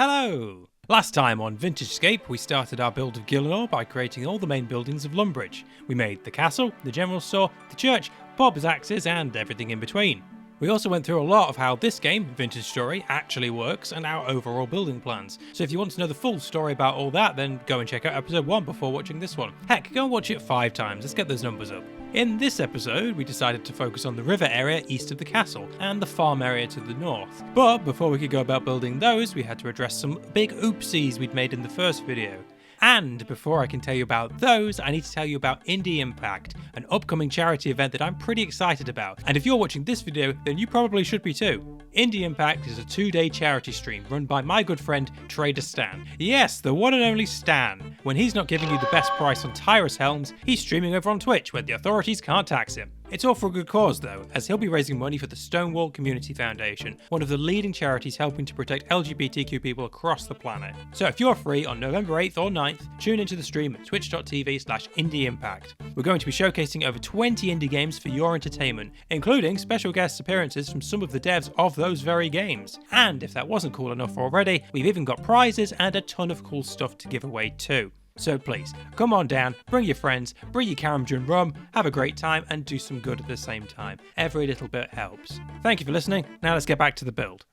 Hello! Last time on VintageScape, we started our build of Gillinor by creating all the main buildings of Lumbridge. We made the castle, the general store, the church, Bob's axes, and everything in between. We also went through a lot of how this game, Vintage Story, actually works and our overall building plans. So if you want to know the full story about all that, then go and check out episode 1 before watching this one. Heck, go and watch it 5 times, let's get those numbers up. In this episode, we decided to focus on the river area east of the castle and the farm area to the north. But before we could go about building those, we had to address some big oopsies we'd made in the first video. And before I can tell you about those, I need to tell you about Indie Impact, an upcoming charity event that I'm pretty excited about. And if you're watching this video, then you probably should be too. Indie Impact is a 2-day charity stream run by my good friend Trader Stan. Yes, the one and only Stan. When he's not giving you the best price on Tyrus helms, he's streaming over on Twitch where the authorities can't tax him. It's all for a good cause though, as he'll be raising money for the Stonewall Community Foundation, one of the leading charities helping to protect LGBTQ people across the planet. So if you're free on November 8th or 9th, tune into the stream at twitch.tv/IndieImpact. We're going to be showcasing over 20 indie games for your entertainment, including special guest appearances from some of the devs of those very games. And if that wasn't cool enough already, we've even got prizes and a ton of cool stuff to give away too. So please, come on down, bring your friends, bring your Caramjun rum, have a great time and do some good at the same time. Every little bit helps. Thank you for listening, now let's get back to the build.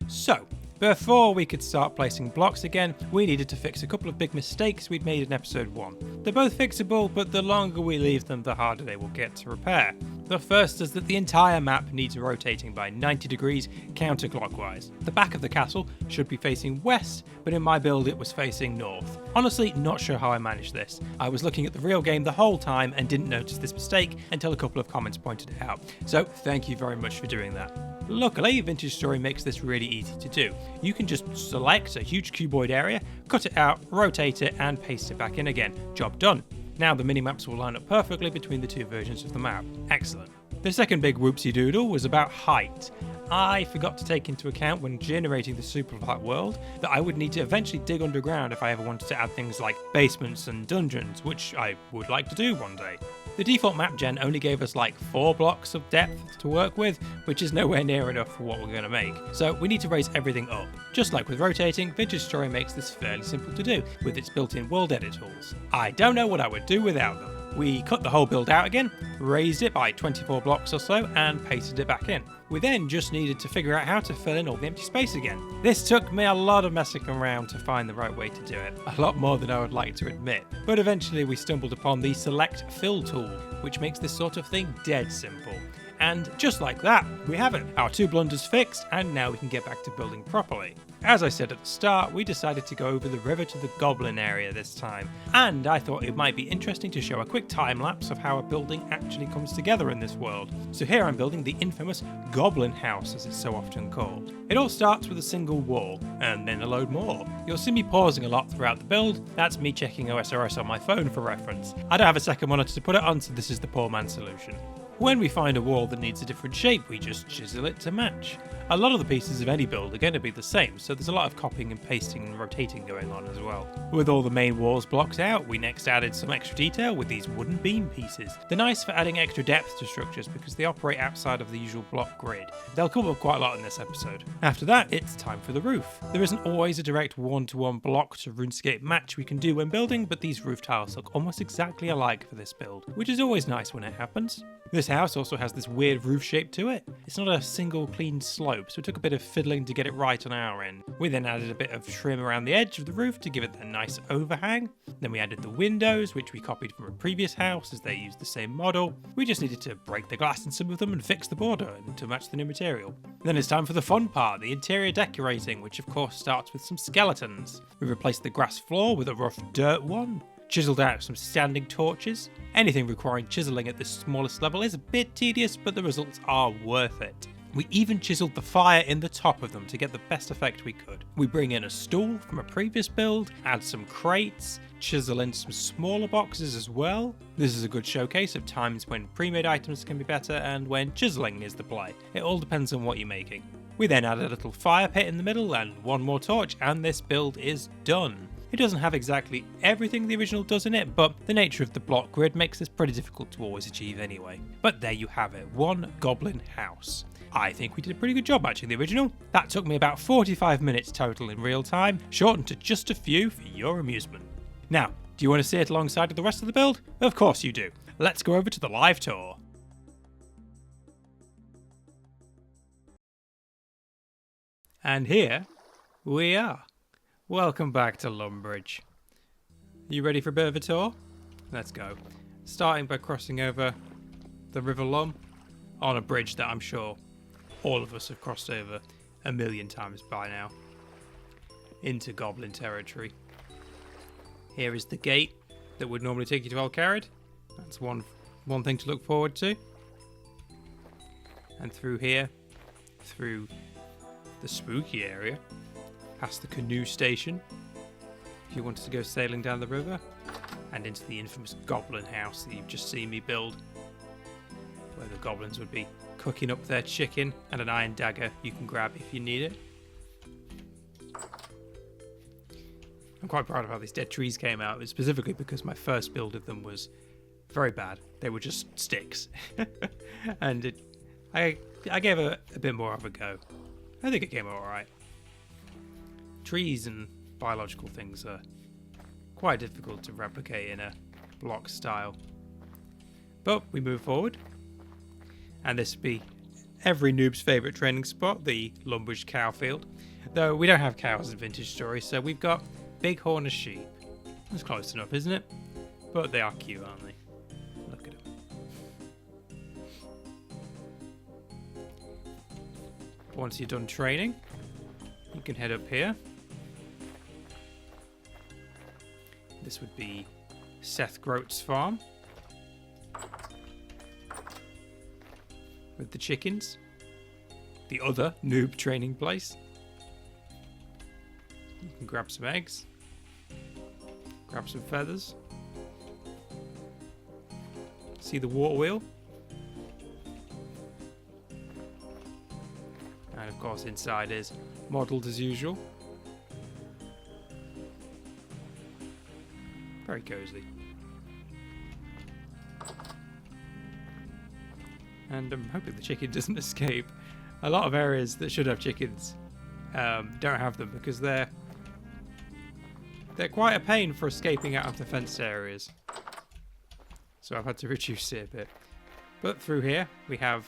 So, before we could start placing blocks again, we needed to fix a couple of big mistakes we'd made in episode 1. They're both fixable, but the longer we leave them, the harder they will get to repair. The first is that the entire map needs rotating by 90 degrees counterclockwise. The back of the castle should be facing west, but in my build it was facing north. Honestly, not sure how I managed this. I was looking at the real game the whole time and didn't notice this mistake until a couple of comments pointed it out. So thank you very much for doing that. Luckily, Vintage Story makes this really easy to do. You can just select a huge cuboid area, cut it out, rotate it, and paste it back in again. Job done. Now the minimaps will line up perfectly between the two versions of the map. Excellent. The second big whoopsie doodle was about height. I forgot to take into account when generating the super flat world that I would need to eventually dig underground if I ever wanted to add things like basements and dungeons, which I would like to do one day. The default map gen only gave us like 4 blocks of depth to work with, which is nowhere near enough for what we're going to make. So we need to raise everything up. Just like with rotating, Vintage Story makes this fairly simple to do with its built-in world edit tools. I don't know what I would do without them. We cut the whole build out again, raised it by 24 blocks or so, and pasted it back in. We then just needed to figure out how to fill in all the empty space again. This took me a lot of messing around to find the right way to do it, a lot more than I would like to admit. But eventually we stumbled upon the Select Fill tool, which makes this sort of thing dead simple. And just like that, we have it. Our 2 blunders fixed, and now we can get back to building properly. As I said at the start, we decided to go over the river to the goblin area this time, and I thought it might be interesting to show a quick time lapse of how a building actually comes together in this world. So here I'm building the infamous goblin house, as it's so often called. It all starts with a single wall, and then a load more. You'll see me pausing a lot throughout the build. That's me checking OSRS on my phone for reference. I don't have a second monitor to put it on, so this is the poor man's solution. When we find a wall that needs a different shape, we just chisel it to match. A lot of the pieces of any build are going to be the same, so there's a lot of copying and pasting and rotating going on as well. With all the main walls blocked out, we next added some extra detail with these wooden beam pieces. They're nice for adding extra depth to structures because they operate outside of the usual block grid. They'll come up quite a lot in this episode. After that, it's time for the roof. There isn't always a direct one-to-one block to RuneScape match we can do when building, but these roof tiles look almost exactly alike for this build, which is always nice when it happens. This house also has this weird roof shape to it. It's not a single clean slope, so it took a bit of fiddling to get it right on our end. We then added a bit of trim around the edge of the roof to give it that nice overhang. Then we added the windows, which we copied from a previous house as they used the same model. We just needed to break the glass in some of them and fix the border to match the new material. Then it's time for the fun part, the interior decorating, which of course starts with some skeletons. We replaced the grass floor with a rough dirt one. Chiseled out some standing torches. Anything requiring chiseling at this smallest level is a bit tedious, but the results are worth it. We even chiseled the fire in the top of them to get the best effect we could. We bring in a stool from a previous build, add some crates, chisel in some smaller boxes as well. This is a good showcase of times when pre-made items can be better and when chiseling is the play. It all depends on what you're making. We then add a little fire pit in the middle and one more torch, and this build is done. It doesn't have exactly everything the original does in it, but the nature of the block grid makes this pretty difficult to always achieve anyway. But there you have it, one goblin house. I think we did a pretty good job matching the original. That took me about 45 minutes total in real time, shortened to just a few for your amusement. Now, do you want to see it alongside of the rest of the build? Of course you do. Let's go over to the live tour. And here we are. Welcome back to Lumbridge. You ready for a bit of a tour? Let's go. Starting by crossing over the River Lum on a bridge that I'm sure all of us have crossed over a million times by now. Into Goblin territory. Here is the gate that would normally take you to Alcarid. That's one thing to look forward to. And through here, through the spooky area, past the canoe station, if you wanted to go sailing down the river, and into the infamous goblin house that you've just seen me build, where the goblins would be cooking up their chicken and an iron dagger you can grab if you need it. I'm quite proud of how these dead trees came out, specifically because my first build of them was very bad. They were just sticks. And I gave it a bit more of a go. I think it came out alright. Trees and biological things are quite difficult to replicate in a block style. But we move forward. And this would be every noob's favourite training spot, the Lumbridge cow field. Though we don't have cows in Vintage Story, so we've got bighorn of sheep. That's close enough, isn't it? But they are cute, aren't they? Look at them. Once you're done training, you can head up here. This would be Seth Grote's farm. With the chickens. The other noob training place. You can grab some eggs. Grab some feathers. See the water wheel. And of course inside is modelled as usual. Very cozy. And I'm hoping the chicken doesn't escape. A lot of areas that should have chickens don't have them because they're quite a pain for escaping out of the fenced areas. So I've had to reduce it a bit. But through here we have,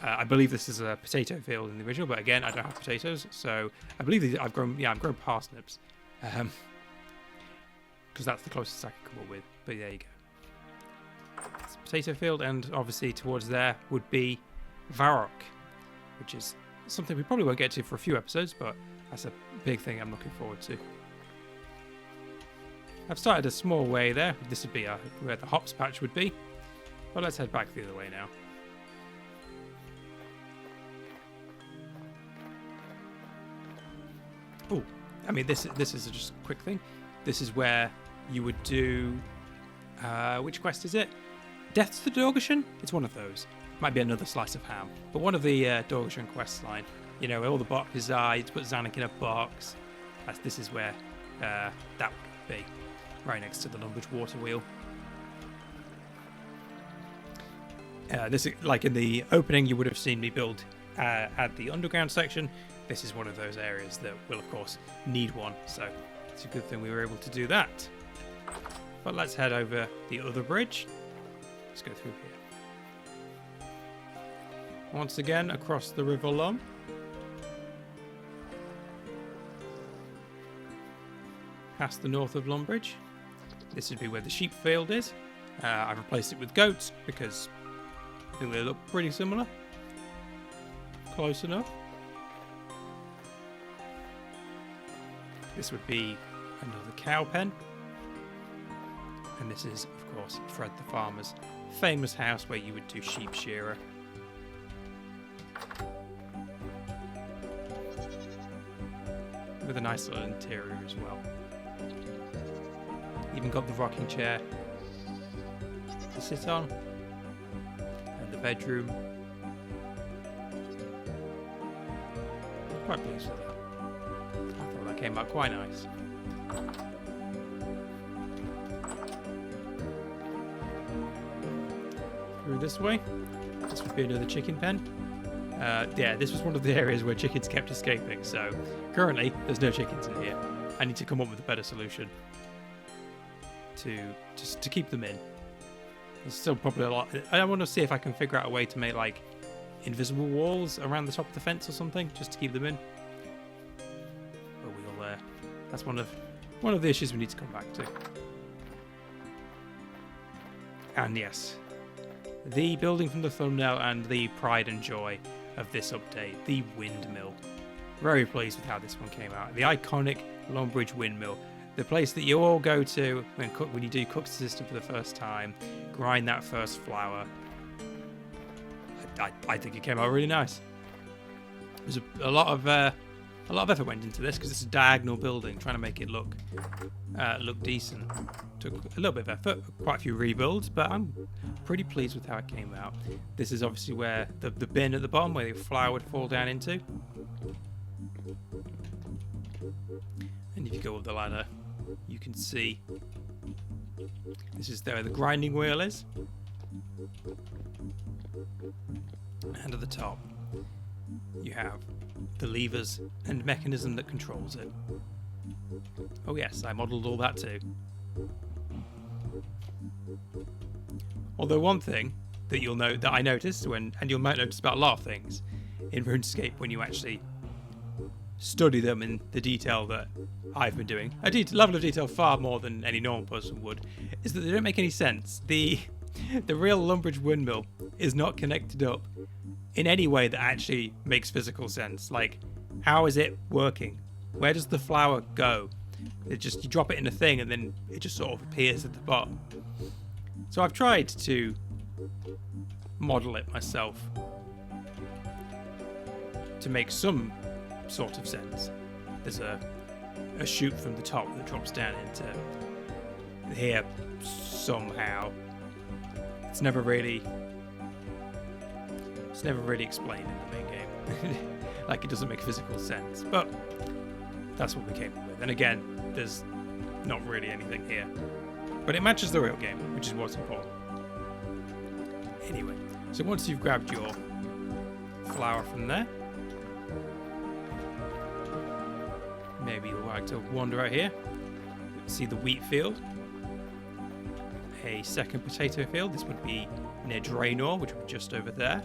I believe this is a potato field in the original, but again I don't have potatoes, so I believe I've grown parsnips. Because that's the closest I can come up with. But there you go. It's a potato field, and obviously towards there would be Varrock, which is something we probably won't get to for a few episodes, but that's a big thing I'm looking forward to. I've started a small way there. This would be where the hops patch would be. But let's head back the other way now. Oh, I mean, this is just a quick thing. This is where you would do... which quest is it? Death to the Dorgashan? It's one of those. Might be another slice of ham. But one of the Dorgashan quest line. You know, where all the boxes are, you put Zanuck in a box. This is where that would be. Right next to the Lumbridge water wheel. This is, like in the opening, you would have seen me build at the underground section. This is one of those areas that will, of course, need one. So it's a good thing we were able to do that. But let's head over the other bridge. Let's go through here. Once again, across the River Lum. Past the north of Lumbridge. This would be where the sheep field is. I've replaced it with goats because I think they look pretty similar. Close enough. This would be another cow pen. And this is, of course, Fred the farmer's famous house where you would do sheep shearer. With a nice little interior as well. Even got the rocking chair to sit on. And the bedroom. Quite pleased with that. I thought that came out quite nice. Through this way. This would be another chicken pen. Yeah, this was one of the areas where chickens kept escaping, so currently there's no chickens in here. I need to come up with a better solution to keep them in. There's still probably a lot. I want to see if I can figure out a way to make like invisible walls around the top of the fence or something, just to keep them in. But we'll that's one of the issues we need to come back to. And yes, the building from the thumbnail and the pride and joy of this update, the windmill. Very pleased with how this one came out. The iconic Longbridge windmill. The place that you all go to when you do cook the system for the first time, grind that first flour. I think it came out really nice. There's a lot of effort went into this because it's a diagonal building, trying to make it look decent. Took a little bit of effort, quite a few rebuilds, but I'm pretty pleased with how it came out. This is obviously where the bin at the bottom, where the flour would fall down into. And if you go up the ladder, you can see this is where the grinding wheel is. And at the top, you have the levers and mechanism that controls it. Oh yes, I modelled all that too. Although one thing that you'll note that I noticed and you might notice about a lot of things in RuneScape when you actually study them in the detail that I've been doing, a level of detail far more than any normal person would, is that they don't make any sense. The real Longbridge windmill is not connected up in any way that actually makes physical sense. Like, how is it working? Where does the flour go? You drop it in a thing and then it just sort of appears at the bottom. So I've tried to model it myself to make some sort of sense. There's a chute from the top that drops down into here somehow. It's never really explained in the main game. Like, it doesn't make physical sense, but that's what we came up with. And again, there's not really anything here, but it matches the real game, which is what's important. Anyway, so once you've grabbed your flour from there, maybe you'll like to wander out here, see the wheat field, a second potato field. This would be near Draenor, which would be just over there,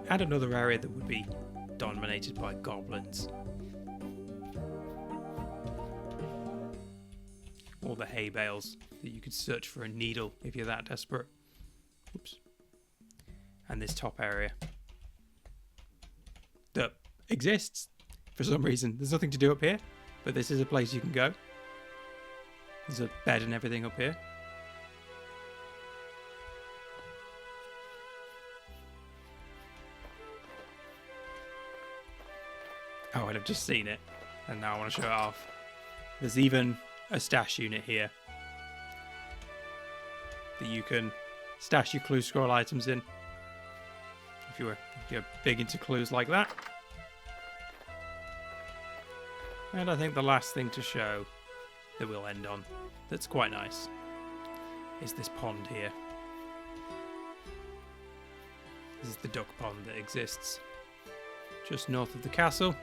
and another area that would be dominated by goblins. Or the hay bales that you could search for a needle if you're that desperate. Oops. And this top area that exists for some reason. There's nothing to do up here, but this is a place you can go. There's a bed and everything up here. Oh, and I've just seen it, and now I want to show it off. There's even a stash unit here that you can stash your clue scroll items in if you're big into clues like that. And I think the last thing to show that we'll end on that's quite nice is this pond here. This is the duck pond that exists just north of the castle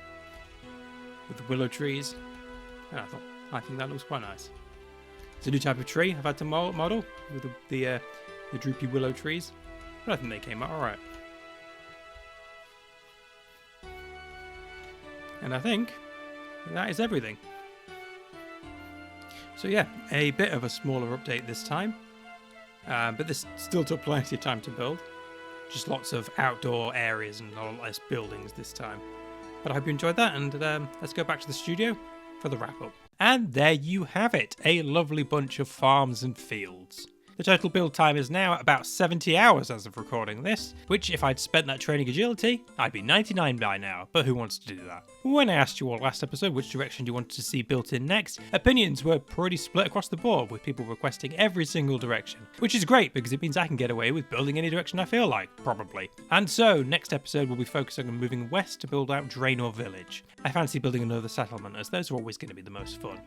with the willow trees. And I think that looks quite nice. It's a new type of tree I've had to model with the droopy willow trees, but I think they came out alright. And I think that is everything. So yeah, a bit of a smaller update this time, but this still took plenty of time to build. Just lots of outdoor areas and a lot less buildings this time. But I hope you enjoyed that, and let's go back to the studio for the wrap-up. And there you have it, a lovely bunch of farms and fields. The total build time is now about 70 hours as of recording this, which if I'd spent that training agility, I'd be 99 by now, but who wants to do that? When I asked you all last episode which direction you wanted to see built in next, opinions were pretty split across the board, with people requesting every single direction, which is great because it means I can get away with building any direction I feel like, probably. And so, next episode we'll be focusing on moving west to build out Draenor Village. I fancy building another settlement, as those are always going to be the most fun.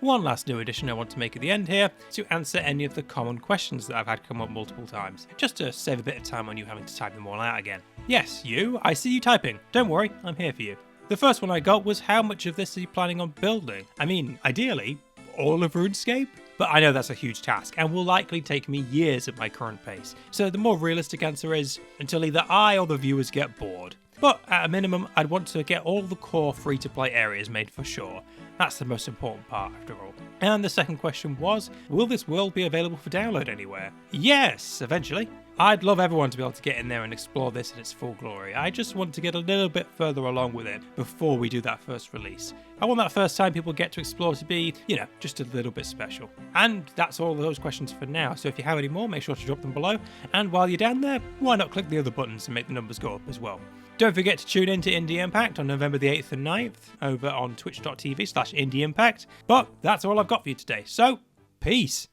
One last new addition I want to make at the end here, to answer any of the common questions that I've had come up multiple times, just to save a bit of time on you having to type them all out again. Yes, you, I see you typing. Don't worry, I'm here for you. The first one I got was, how much of this are you planning on building? I mean, ideally, all of RuneScape? But I know that's a huge task and will likely take me years at my current pace. So the more realistic answer is, until either I or the viewers get bored. But at a minimum, I'd want to get all the core free-to-play areas made for sure. That's the most important part after all. And the second question was, will this world be available for download anywhere? Yes, eventually. I'd love everyone to be able to get in there and explore this in its full glory. I just want to get a little bit further along with it before we do that first release. I want that first time people get to explore to be, just a little bit special. And that's all of those questions for now, so if you have any more, make sure to drop them below. And while you're down there, why not click the other buttons and make the numbers go up as well. Don't forget to tune in to Indie Impact on November the 8th and 9th over on twitch.tv/IndieImpact. But that's all I've got for you today, so peace!